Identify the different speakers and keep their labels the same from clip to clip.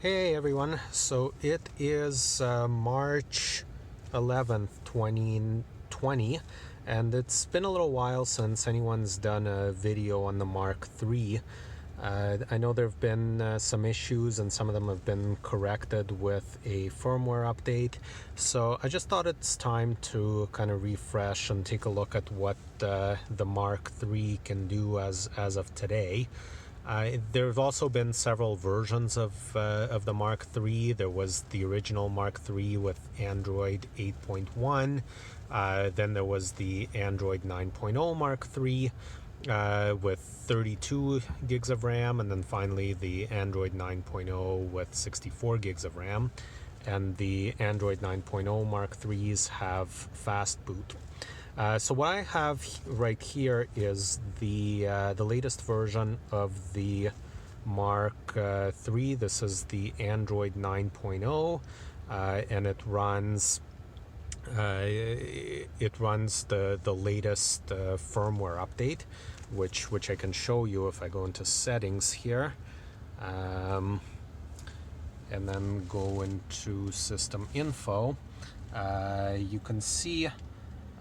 Speaker 1: Hey everyone, so it is March 11th, 2020, and it's been a little while since anyone's done a video on the Mark III. I know there have been some issues and some of them have been corrected with a firmware update, so I just thought it's time to kind of refresh and take a look at what the Mark III can do as of today. There have also been several versions of the Mark III. There was the original Mark III with Android 8.1. Then there was the Android 9.0 Mark III with 32 gigs of RAM. And then finally the Android 9.0 with 64 gigs of RAM. And the Android 9.0 Mark IIIs have fast boot. So what I have right here is the latest version of the Mark III. This is the Android 9.0, and it runs the latest firmware update, which I can show you if I go into settings here, and then go into system info. You can see.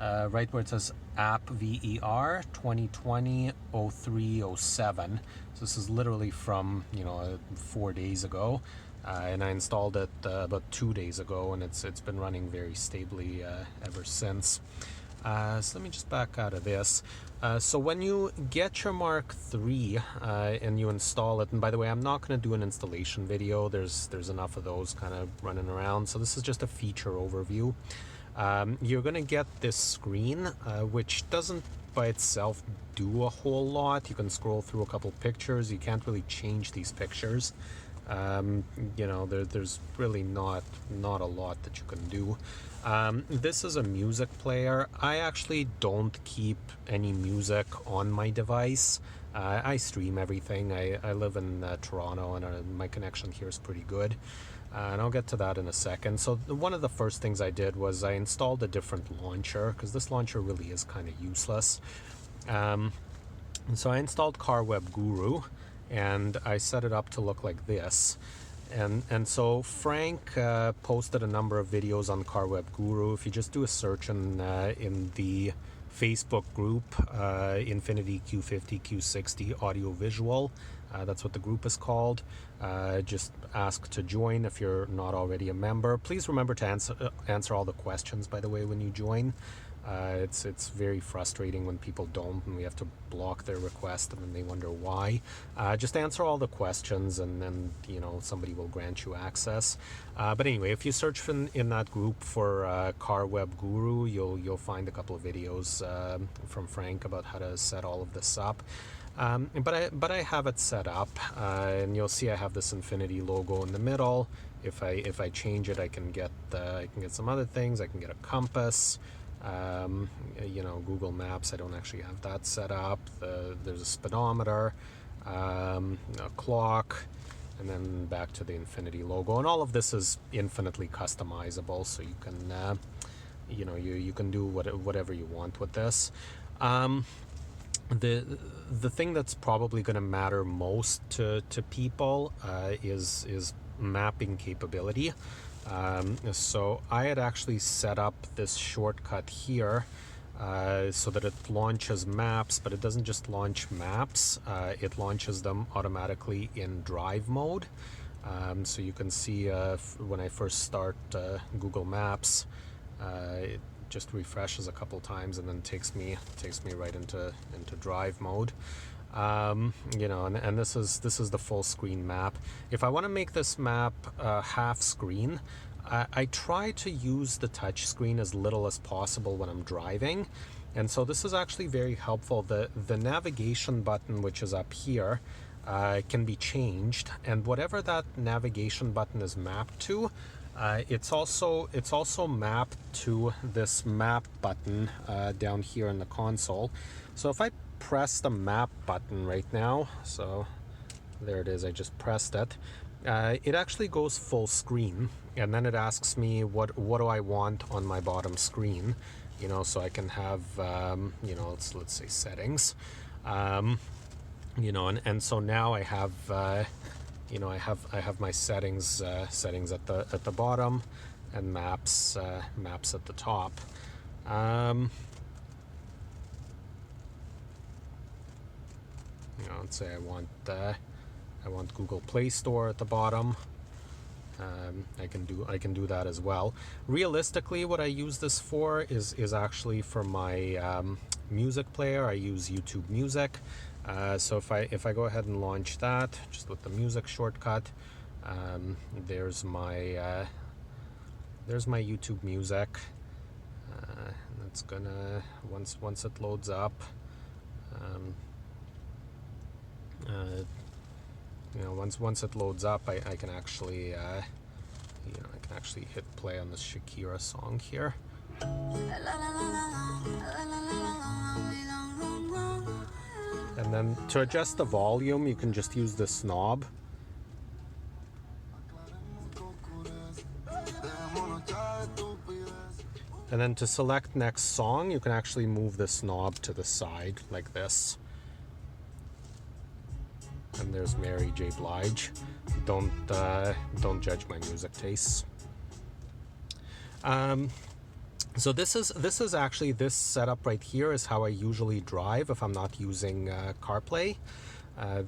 Speaker 1: Right where it says app VER 2020-03-07. So this is literally from 4 days ago, and I installed it about 2 days ago, and it's been running very stably ever since. So let me just back out of this. So when you get your Mark III and you install it, and by the way, I'm not going to do an installation video. There's enough of those kind of running around. So this is just a feature overview. You're going to get this screen, which doesn't by itself do a whole lot. You can scroll through a couple pictures. You can't really change these pictures. There's really not a lot that you can do. This is a music player. I actually don't keep any music on my device. I stream everything. I live in Toronto, and my connection here is pretty good. And I'll get to that in a second. So one of the first things I did was I installed a different launcher, because this launcher really is kind of useless. And so I installed Car Web Guru, and I set it up to look like this. And so Frank posted a number of videos on Car Web Guru. If you just do a search in the Facebook group, Infiniti Q50 Q60 audio visual, that's what the group is called. Just ask to join if you're not already a member. Please remember to answer all the questions, by the way, when you join. It's very frustrating when people don't, and we have to block their request, and then they wonder why. Just answer all the questions, and then somebody will grant you access. But anyway, if you search in that group for Car Web Guru, you'll find a couple of videos from Frank about how to set all of this up. But I have it set up, and you'll see I have this Infiniti logo in the middle. If I change it, I can get some other things. I can get a compass. Google Maps, I don't actually have that set up. There's a speedometer, a clock, and then back to the Infiniti logo. And all of this is infinitely customizable, so you can you can do whatever you want with this. The thing that's probably going to matter most to people is mapping capability. So I had actually set up this shortcut here so that it launches maps, but it doesn't just launch maps, it launches them automatically in drive mode. So you can see when I first start Google Maps, it just refreshes a couple times and then takes me right into drive mode. And this is the full screen map. If I want to make this map half screen, I try to use the touch screen as little as possible when I'm driving, and so this is actually very helpful. The navigation button, which is up here, can be changed, and whatever that navigation button is mapped to, it's also mapped to this map button down here in the console. So if I press the map button right now, so there it is, I just pressed it, it actually goes full screen, and then it asks me what do I want on my bottom screen, so I can have let's say settings, and so now I have you know, I have my settings at the bottom, and maps at the top. You know, let's say I want Google Play Store at the bottom. I can do that as well. Realistically, what I use this for is actually for my music player. I use YouTube Music. So if I go ahead and launch that just with the music shortcut, there's my YouTube Music. It's gonna once it loads up. You know, once it loads up, I can actually you know, I can actually hit play on this Shakira song here. And then to adjust the volume, you can just use this knob. And then to select next song, you can actually move this knob to the side like this. And there's Mary J. Blige. Don't judge my music tastes. So this is actually, this setup right here is how I usually drive if I'm not using CarPlay.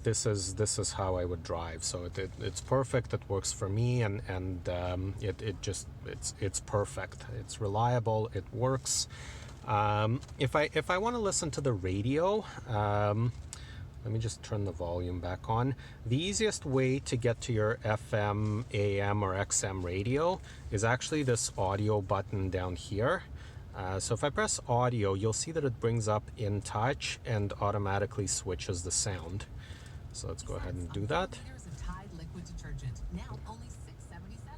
Speaker 1: This is how I would drive. So it's perfect. It works for me, and it's perfect. It's reliable. It works. If I want to listen to the radio, let me just turn the volume back on. The easiest way to get to your FM, AM, or XM radio is actually this audio button down here. So if I press audio, you'll see that it brings up In Touch and automatically switches the sound. So let's go ahead and do that.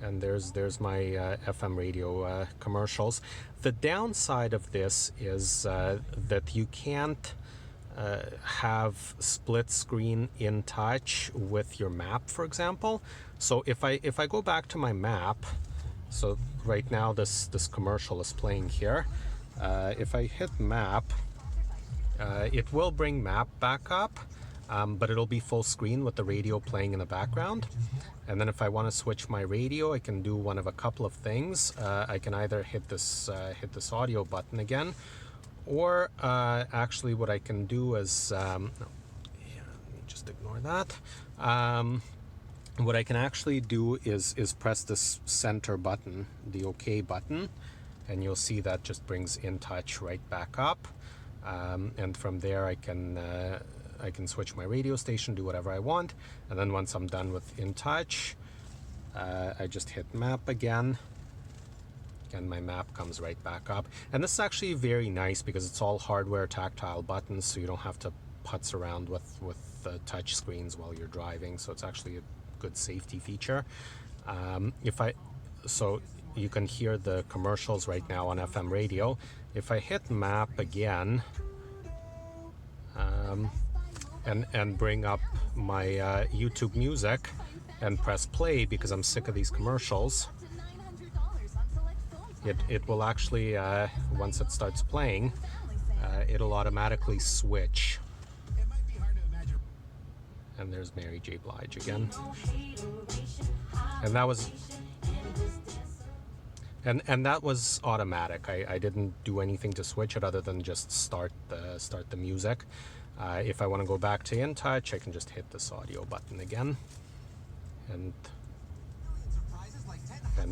Speaker 1: And there's my FM radio commercials. The downside of this is that you can't have split screen In Touch with your map, for example. So if I go back to my map, so right now this commercial is playing here. If I hit map, it will bring map back up, but it'll be full screen with the radio playing in the background. And then if I want to switch my radio, I can do one of a couple of things. I can either hit this audio button again, or actually what I can do is, let me just ignore that. What I can actually do is press this center button, the OK button, and you'll see that just brings In Touch right back up. And from there I can switch my radio station, do whatever I want, and then once I'm done with In Touch, I just hit map again, and my map comes right back up. And this is actually very nice because it's all hardware tactile buttons, so you don't have to putz around with the touch screens while you're driving. So it's actually a good safety feature. So you can hear the commercials right now on FM radio. If I hit map again, and bring up my YouTube Music and press play because I'm sick of these commercials, it will actually, once it starts playing, it'll automatically switch. And there's Mary J. Blige again. And that was and that was automatic. I didn't do anything to switch it other than just start the music. If I want to go back to In Touch, I can just hit this audio button again, and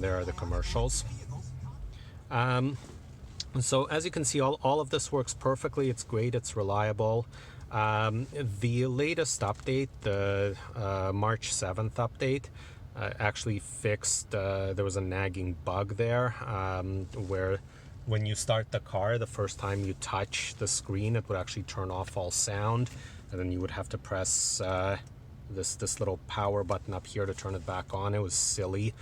Speaker 1: there are the commercials. So as you can see, all of this works perfectly. It's great. It's reliable. The latest update, the March 7th update, actually fixed, there was a nagging bug there where when you start the car, the first time you touch the screen, it would actually turn off all sound, and then you would have to press this little power button up here to turn it back on. It was silly.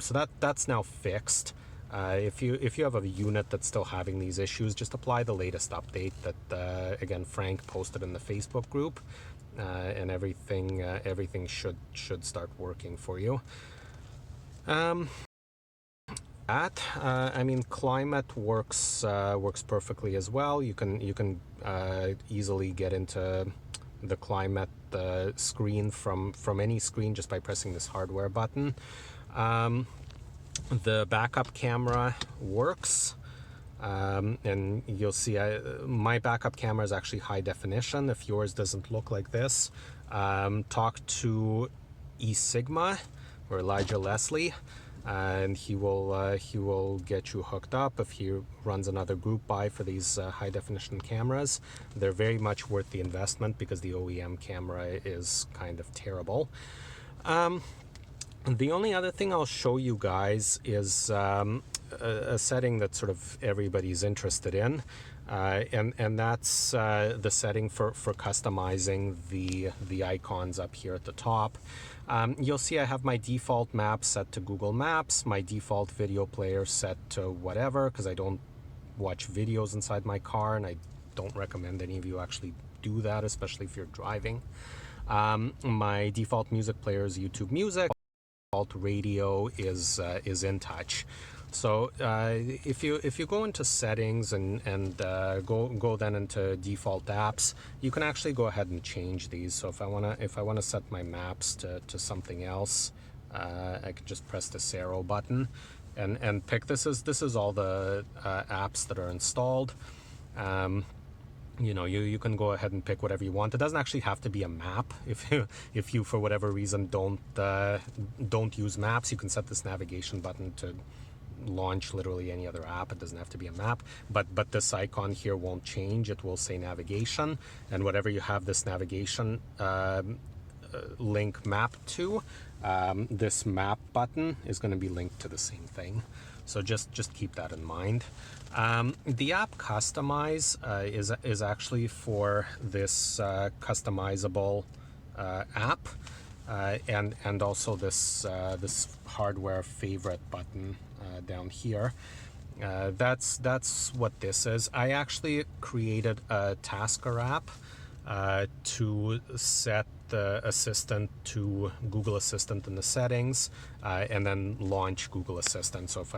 Speaker 1: So that's now fixed. If you have a unit that's still having these issues, just apply the latest update that again Frank posted in the Facebook group, and everything should start working for you. I mean, climate works perfectly as well. You can easily get into the climate screen from any screen just by pressing this hardware button. The backup camera works. And you'll see my backup camera is actually high definition. If yours doesn't look like this, talk to eSigma or Elijah Leslie, and he will get you hooked up. If he runs another group buy for these high definition cameras, they're very much worth the investment because the OEM camera is kind of terrible. The only other thing I'll show you guys is a setting that sort of everybody's interested in, and that's the setting for customizing the icons up here at the top. You'll see I have my default map set to Google Maps, my default video player set to whatever, because I don't watch videos inside my car, and I don't recommend any of you actually do that, especially if you're driving. My default music player is YouTube Music. Default radio is InTouch. So if you go into settings and go then into default apps, you can actually go ahead and change these. So if I wanna set my maps to something else, I could just press this arrow button and pick. This is all the apps that are installed. You know, you can go ahead and pick whatever you want. It doesn't actually have to be a map. If you for whatever reason don't use maps, you can set this navigation button to launch literally any other app. It doesn't have to be a map, but this icon here won't change. It will say navigation, and whatever you have this navigation link map to, this map button is going to be linked to the same thing. So just keep that in mind. The app Customize is actually for this customizable app, and also this hardware favorite button down here. That's what this is. I actually created a Tasker app to set the Assistant to Google Assistant in the settings, and then launch Google Assistant. So if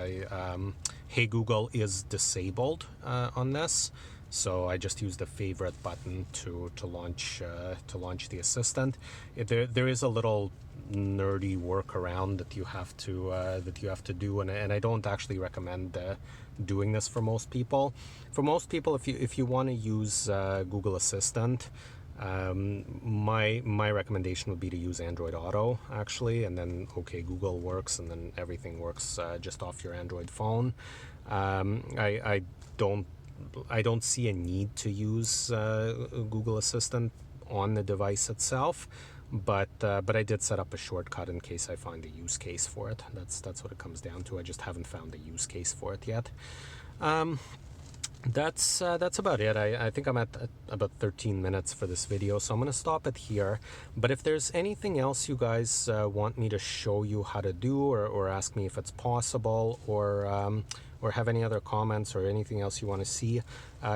Speaker 1: Hey Google is disabled on this, so I just use the favorite button to launch the Assistant. There is a little nerdy workaround that you have to do, and I don't actually recommend doing this for most people. For most people, if you want to use Google Assistant, my recommendation would be to use Android Auto actually, and then OK Google works, and then everything works just off your Android phone. I don't see a need to use Google Assistant on the device itself, but I did set up a shortcut in case I find a use case for it. That's what it comes down to. I just haven't found a use case for it yet. That's about it. I think I'm at about 13 minutes for this video, so I'm going to stop it here. But if there's anything else you guys want me to show you how to do, or ask me if it's possible, or have any other comments or anything else you want to see,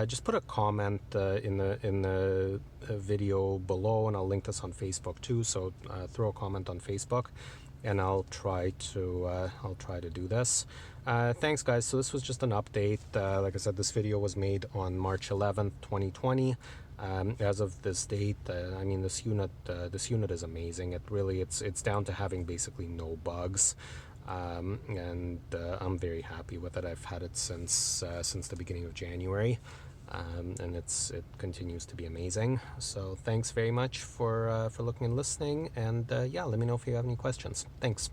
Speaker 1: just put a comment in the video below, and I'll link this on Facebook too. So throw a comment on Facebook, and I'll try to do this. Thanks guys. So this was just an update. Like I said, this video was made on March 11th, 2020. As of this date, I mean, this unit is amazing. It's down to having basically no bugs, and I'm very happy with it. I've had it since the beginning of January, and it continues to be amazing. So thanks very much for looking and listening, and yeah, let me know if you have any questions. Thanks.